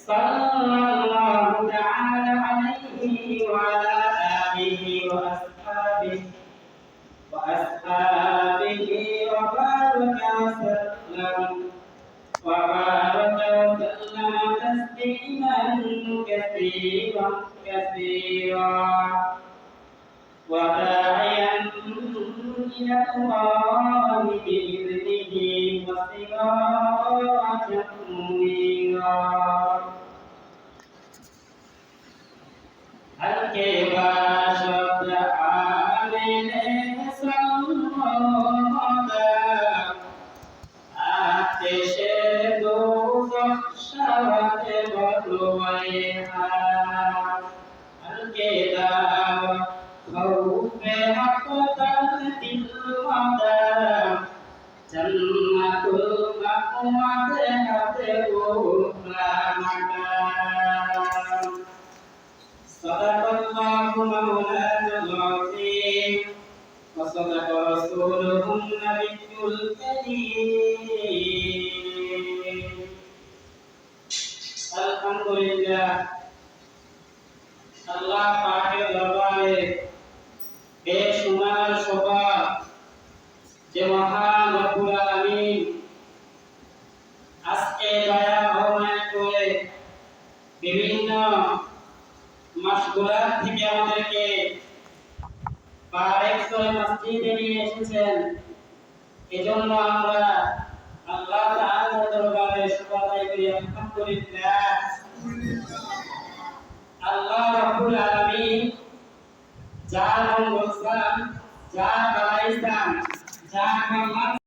সাল্লাল্লাহু তাআলা আলাইহি ওয়া আলা আলিহি ওয়া আসহাবিহি ওয়া বারাকা وسلم تسليما كثيرا وداعيا إلى الله بإذنه وسراجا منيرا हल्के शब्द आने संवादा आतिशे दोज़ख शवाते बलवाइहा हल्के दावा खौफे हक़दर दिल मदा जन्नतुल मक़वा हते उखरा मकाम सदक़ल्लाहु मौलाना अज़ीम وصدق رسوله النبي الكريم الحمد لله আল্লাহ পাকের দরবারে বেশুমার শোভা যে মহান রব্বুল আলামিন আজকে দয়া রহমত করে বিভিন্ন মাসগুলার থেকে আমাদেরকে মসজিদে নিয়ে এসেছেন এজন্য আমরা আল্লাহ তাআলার দরবারে শুকরিয়া করি আলহামদুলিল্লাহ আল্লাহ রাব্বুল আলামিন যা মন বলছেন যা বানাইছেন যা